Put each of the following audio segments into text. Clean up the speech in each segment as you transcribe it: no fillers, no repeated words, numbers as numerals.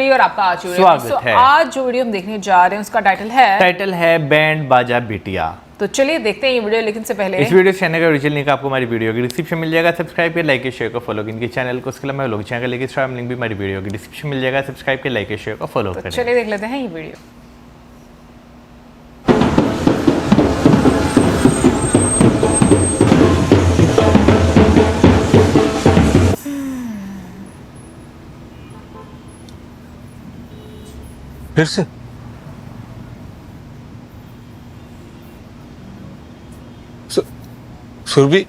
फुफड़ी और आपका आज स्वागत है। आज जो वीडियो हम देखने जा रहे हैं उसका टाइटल है बैंड बाजा बिटिया। तो चलिए देखते हैं ये वीडियो, लेकिन से पहले इस वीडियो चैनल का ओरिजिनल लिंक आपको हमारी वीडियो की डिस्क्रिप्शन मिल जाएगा। सब्सक्राइब कर, लाइक, शेयर को फॉलो इनके चैनल को। उसके अलावा लोग चैनल का लिंक इंस्टाग्राम लिंक भी हमारी वीडियो की डिस्क्रिप्शन मिल जाएगा। सब्सक्राइब कर, लाइक, शेयर को फॉलो करें। चलिए देख लेते हैं ये वीडियो। फिर से सुरभि,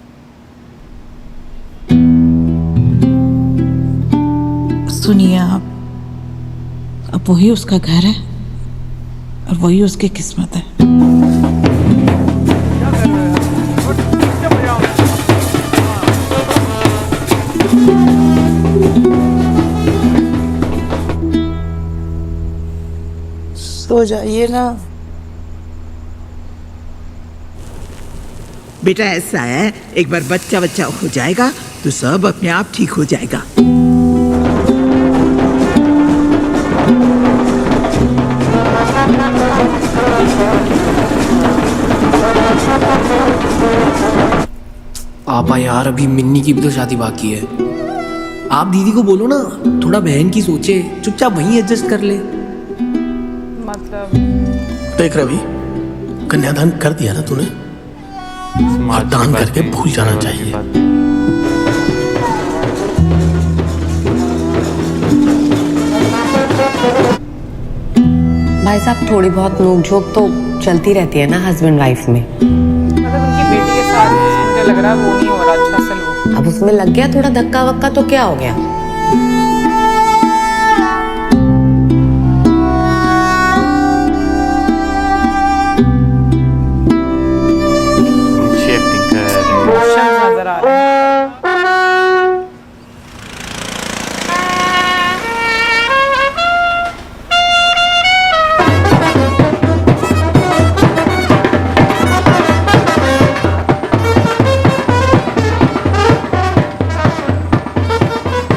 सुनिए आप, अब वही उसका घर है और वही उसकी किस्मत है। सो जाइए ना बेटा। ऐसा है, एक बार बच्चा हो जाएगा तो सब अपने आप ठीक हो जाएगा। पापा यार, अभी मिन्नी की भी तो शादी बाकी है। आप दीदी को बोलो ना, थोड़ा बहन की सोचे, चुपचाप वहीं एडजस्ट कर ले। मतलब देख रवि, कन्यादान कर दिया ना तूने, और दान करके भूल जाना चाहिए। भाई साहब, थोड़ी बहुत नोक-झोंक तो चलती रहती है ना हस्बैंड वाइफ में। मतलब उनकी बेटी के साथ मुझे लग रहा है वो नहीं हो रहा अच्छा सलूक। अब उसमें लग गया थोड़ा धक्का वक्का तो क्या हो गया। नजर आ रहा है।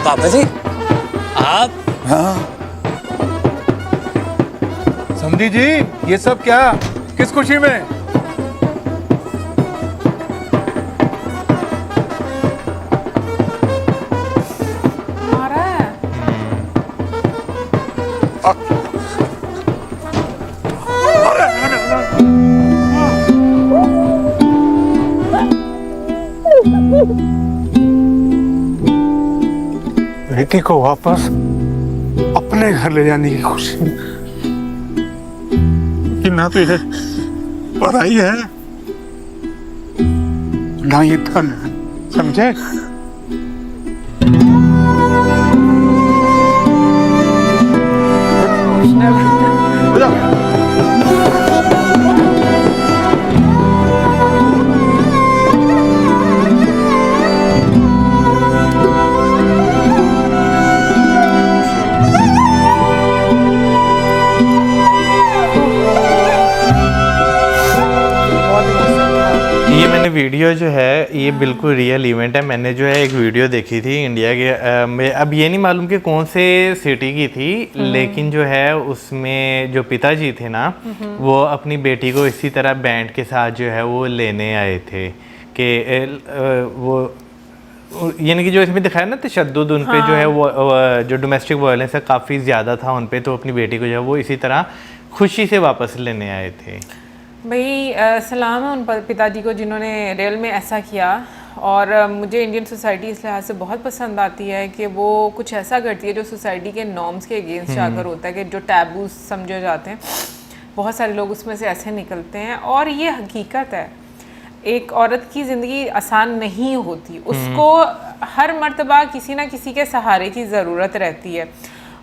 पापा जी, आप? हाँ समझी जी, ये सब क्या, किस खुशी में? मारा है। बेटी को वापस अपने घर ले जाने की खुशी में, कि ना तो ये पढ़ाई है ना ये धन है, समझे? ये मैंने वीडियो जो है ये बिल्कुल रियल इवेंट है। मैंने जो है एक वीडियो देखी थी इंडिया के में, अब ये नहीं मालूम कि कौन से सिटी की थी, लेकिन जो है उसमें जो पिताजी थे ना, वो अपनी बेटी को इसी तरह बैंड के साथ जो है वो लेने आए थे कि वो यानी कि जो इसमें दिखाया ना तशद्दुद उन पे जो है वो जो डोमेस्टिक वायलेंस है काफ़ी ज़्यादा था उन पे, तो अपनी बेटी को जो है वो इसी तरह खुशी से वापस लेने आए थे। भाई सलाम है उन पिताजी को जिन्होंने रियल में ऐसा किया। और मुझे इंडियन सोसाइटी इस लिहाज से बहुत पसंद आती है कि वो कुछ ऐसा करती है जो सोसाइटी के नॉर्म्स के अगेंस्ट जाकर होता है, कि जो टैबू समझे जाते हैं बहुत सारे लोग उसमें से ऐसे निकलते हैं। और ये हकीकत है, एक औरत की ज़िंदगी आसान नहीं होती, उसको हर मर्तबा किसी ना किसी के सहारे की ज़रूरत रहती है।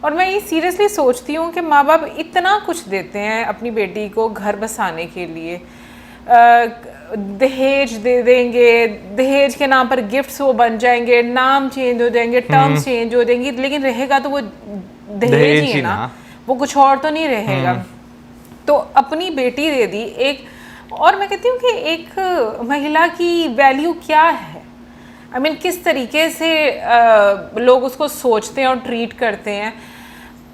और मैं ये सीरियसली सोचती हूँ कि माँ बाप इतना कुछ देते हैं अपनी बेटी को घर बसाने के लिए, दहेज दे देंगे, दहेज के नाम पर गिफ्ट्स वो बन जाएंगे, नाम चेंज हो जाएंगे, टर्म्स चेंज हो जाएंगी, लेकिन रहेगा तो वो दहेज ही है ना, वो कुछ और तो नहीं रहेगा। तो अपनी बेटी दे दी एक, और मैं कहती हूँ कि एक महिला की वैल्यू क्या है, I mean, किस तरीके से लोग उसको सोचते हैं और ट्रीट करते हैं।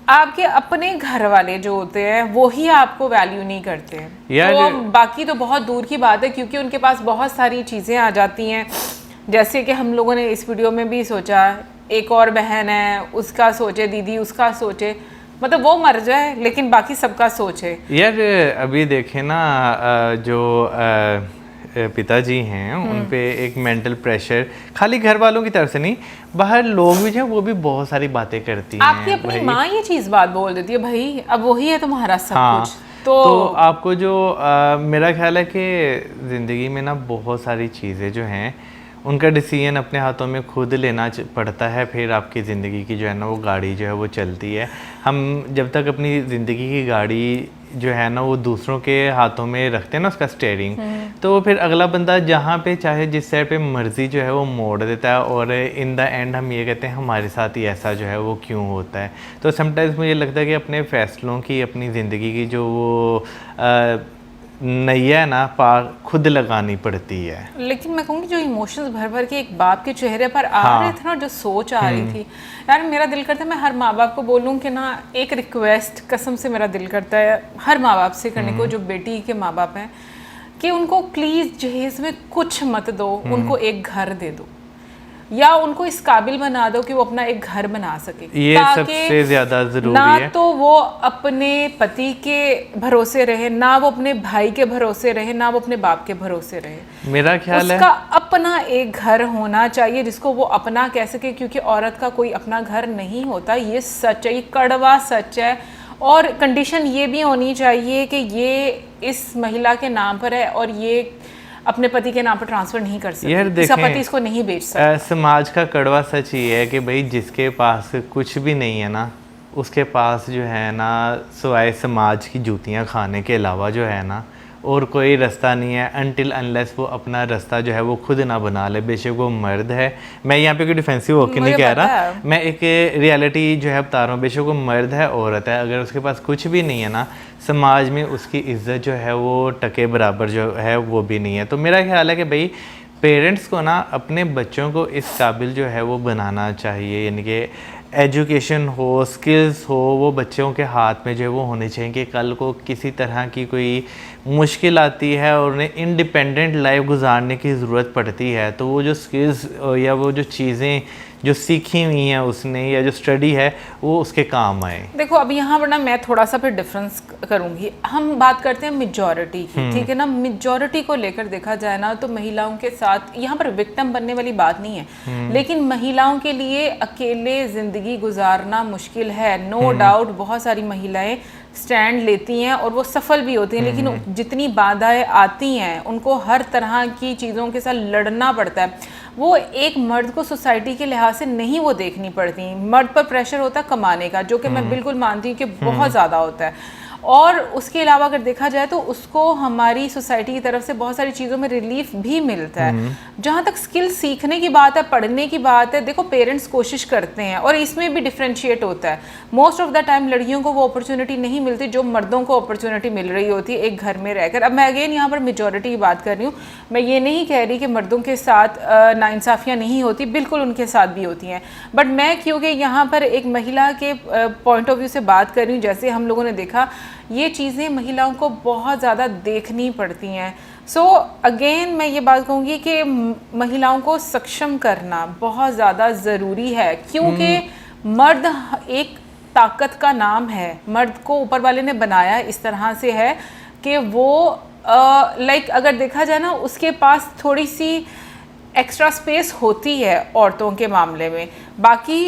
आपके अपने घर वाले जो होते हैं वो ही आपको वैल्यू नहीं करते हैं, यार तो बाकी तो बहुत दूर की बात है, क्योंकि उनके पास बहुत सारी चीज़ें आ जाती हैं। जैसे कि हम लोगों ने इस वीडियो में भी सोचा, एक और बहन है उसका सोचे, दीदी उसका सोचे, मतलब वो मर जाए लेकिन बाकी सबका सोचे। यार अभी देखें ना, जो पिताजी हैं उन पे एक मेंटल प्रेशर खाली घर वालों की तरफ से नहीं, बाहर लोग भी जो हैं वो भी बहुत सारी बातें करती हैं। आपकी अपनी माँ ये चीज़ बात बोल देती है, भाई अब वही है तुम्हारा सब हाँ, कुछ। तो आपको जो मेरा ख्याल है कि ज़िंदगी में ना बहुत सारी चीज़ें जो हैं उनका डिसीजन अपने हाथों में खुद लेना पड़ता है, फिर आपकी ज़िंदगी की जो है ना वो गाड़ी जो है वो चलती है। हम जब तक अपनी ज़िंदगी की गाड़ी जो है ना वो दूसरों के हाथों में रखते हैं ना उसका स्टीयरिंग, तो फिर अगला बंदा जहाँ पे चाहे जिस साइड पे मर्जी जो है वो मोड़ देता है, और इन द एंड हम ये कहते हैं हमारे साथ ही ऐसा जो है वो क्यों होता है। तो समटाइम्स मुझे लगता है कि अपने फ़ैसलों की, अपनी ज़िंदगी की जो वो नैया ना पार खुद लगानी पड़ती है। लेकिन मैं कहूँगी जो इमोशंस भर भर के एक बाप के चेहरे पर आ रहे थे ना, जो सोच आ रही थी, यार मेरा दिल करता है मैं हर माँ बाप को बोलूँ कि ना एक रिक्वेस्ट कसम से मेरा दिल करता है हर माँ बाप से करने को, जो बेटी के माँ बाप हैं, कि उनको प्लीज़ जहेज में कुछ मत दो, उनको एक घर दे दो या उनको इस काबिल बना दो कि वो अपना एक घर बना सके। ये सबसे ज्यादा जरूरी ना है। तो वो अपने पति के भरोसे रहे, ना वो अपने भाई के भरोसे रहे, ना वो अपने बाप के भरोसे रहे। मेरा ख्याल है उसका अपना एक घर होना चाहिए जिसको वो अपना कह सके, क्योंकि औरत का कोई अपना घर नहीं होता, ये सच है, ये कड़वा सच है। और कंडीशन ये भी होनी चाहिए कि ये इस महिला के नाम पर है और ये अपने पति के नाम पर ट्रांसफर नहीं कर सकती, इसका पति इसको नहीं बेच सकता। समाज का कड़वा सच ये है कि भाई जिसके पास कुछ भी नहीं है ना, उसके पास जो है ना सिवाय समाज की जूतियां खाने के अलावा जो है ना और कोई रास्ता नहीं है, अनटिल अनलेस वो अपना रास्ता जो है वो खुद ना बना ले। बेशक वो मर्द है, मैं यहाँ पे कोई डिफेंसिव होकर नहीं कह रहा, मैं एक रियलिटी जो है बता रहा हूँ। बेशक वो मर्द है, औरत है, अगर उसके पास कुछ भी नहीं है ना, समाज में उसकी इज्जत जो है वो टके बराबर जो है वो भी नहीं है। तो मेरा ख्याल है कि भाई पेरेंट्स को ना अपने बच्चों को इस काबिल जो है वो बनाना चाहिए, यानी कि एजुकेशन हो, स्किल्स हो, वो बच्चों के हाथ में जो है वो होने चाहिए कि कल को किसी तरह की कोई मुश्किल आती है और उन्हें इंडिपेंडेंट लाइफ गुजारने की ज़रूरत पड़ती है, तो वो जो स्किल्स या वो जो चीज़ें जो सीखी हुई हैं उसने या जो स्टडी है वो उसके काम आए। देखो अब यहाँ पर ना मैं थोड़ा सा फिर डिफरेंस करूँगी। हम बात करते हैं मेजॉरिटी की, ठीक है ना, मेजॉरिटी को लेकर देखा जाए ना तो महिलाओं के साथ यहाँ पर विक्टिम बनने वाली बात नहीं है, लेकिन महिलाओं के लिए अकेले ज़िंदगी गुजारना मुश्किल है। नो डाउट बहुत सारी महिलाएं स्टैंड लेती हैं और वो सफल भी होती हैं, लेकिन जितनी बाधाएं आती हैं उनको हर तरह की चीज़ों के साथ लड़ना पड़ता है। वो एक मर्द को सोसाइटी के लिहाज से नहीं वो देखनी पड़ती। मर्द पर प्रेशर होता है कमाने का, जो कि मैं बिल्कुल मानती हूँ कि बहुत ज़्यादा होता है, और उसके अलावा अगर देखा जाए तो उसको हमारी सोसाइटी की तरफ से बहुत सारी चीज़ों में रिलीफ भी मिलता है। जहाँ तक स्किल सीखने की बात है, पढ़ने की बात है, देखो पेरेंट्स कोशिश करते हैं और इसमें भी डिफ्रेंशिएट होता है। मोस्ट ऑफ द टाइम लड़कियों को वो अपॉर्चुनिटी नहीं मिलती जो मर्दों को अपॉर्चुनिटी मिल रही होती है एक घर में रहकर। अब मैं अगेन यहाँ पर मेजॉरिटी की बात कर रही हूँ, मैं ये नहीं कह रही कि मर्दों के साथ नाइंसाफ़ियाँ नहीं होती, बिल्कुल उनके साथ भी होती हैं, बट मैं क्योंकि यहाँ पर एक महिला के पॉइंट ऑफ व्यू से बात कर रही हूँ, जैसे हम लोगों ने देखा ये चीज़ें महिलाओं को बहुत ज़्यादा देखनी पड़ती हैं। सो अगेन मैं ये बात कहूँगी कि महिलाओं को सक्षम करना बहुत ज़्यादा ज़रूरी है, क्योंकि मर्द एक ताकत का नाम है। मर्द को ऊपर वाले ने बनाया इस तरह से है कि वो लाइक अगर देखा जाए ना उसके पास थोड़ी सी एक्स्ट्रा स्पेस होती है औरतों के मामले में। बाकी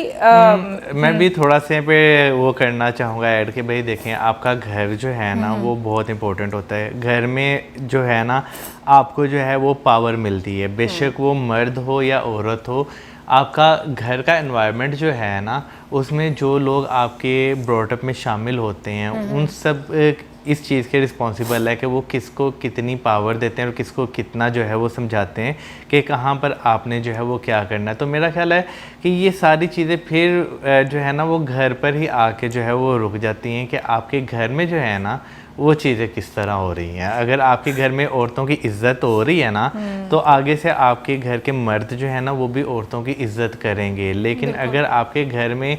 मैं भी थोड़ा से पे वो करना चाहूँगा ऐड कि भाई देखें आपका घर जो है ना वो बहुत इंपॉर्टेंट होता है। घर में जो है ना आपको जो है वो पावर मिलती है, बेशक वो मर्द हो या औरत हो। आपका घर का एनवायरनमेंट जो है ना उसमें जो लोग आपके ब्रॉटअप में शामिल होते हैं उन सब इस चीज़ के रिस्पॉन्सिबल है कि वो किसको कितनी पावर देते हैं और किसको कितना जो है वो समझाते हैं कि कहाँ पर आपने जो है वो क्या करना है। तो मेरा ख्याल है कि ये सारी चीज़ें फिर जो है ना वो घर पर ही आके जो है वो रुक जाती हैं कि आपके घर में जो है ना वो चीज़ें किस तरह हो रही हैं। अगर आपके घर में औरतों की इज्जत हो रही है ना तो आगे से आपके घर के मर्द जो है ना वो भी औरतों की इज्जत करेंगे। लेकिन अगर आपके घर में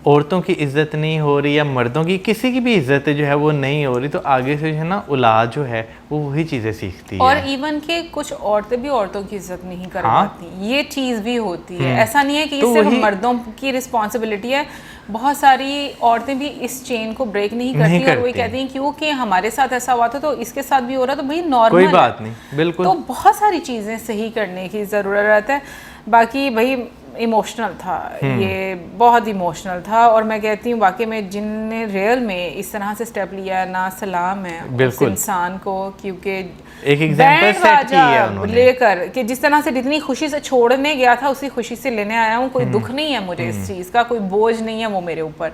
औरतों की इज्जत नहीं हो रही या मर्दों की किसी की भी इज्जत जो है वो नहीं हो रही, तो आगे से जो है ना औलाद जो है वो वही चीज़ें सीखती और है। इवन के कुछ औरतें भी औरतों की इज्जत नहीं कर हाँ। पाती, ये चीज़ भी होती है। ऐसा नहीं है कि तो ये सिर्फ वही- मर्दों की रिस्पॉन्सिबिलिटी है, बहुत सारी औरतें भी इस चेन को ब्रेक नहीं नहीं करती और वही करती। कहती हैं क्योंकि हमारे साथ ऐसा हुआ था तो इसके साथ भी हो रहा, तो भाई नॉर्मल कोई है। बात नहीं, बिल्कुल। तो बहुत सारी चीज़ें सही करने की ज़रूरत है। बाकी भाई इमोशनल था, ये बहुत इमोशनल था, और मैं कहती हूँ वाकई में जिनने रियल में इस तरह से स्टेप लिया ना सलाम है उस बिल्कुल। इंसान को, क्योंकि एक एग्जाम्पल बैंड सेट की है बाजा उन्होंने। लेकर कि जिस तरह से जितनी खुशी से छोड़ने गया था उसी खुशी से लेने आया हूँ। कोई दुख नहीं है मुझे इस चीज़ का, कोई बोझ नहीं है वो मेरे ऊपर।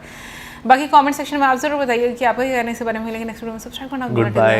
बाकी कमेंट सेक्शन में आप जरूर बताइए कि आपका क्या कहने से बारे में। लेकिन नेक्स्ट वीडियो में सब्सक्राइब करना। Good bye.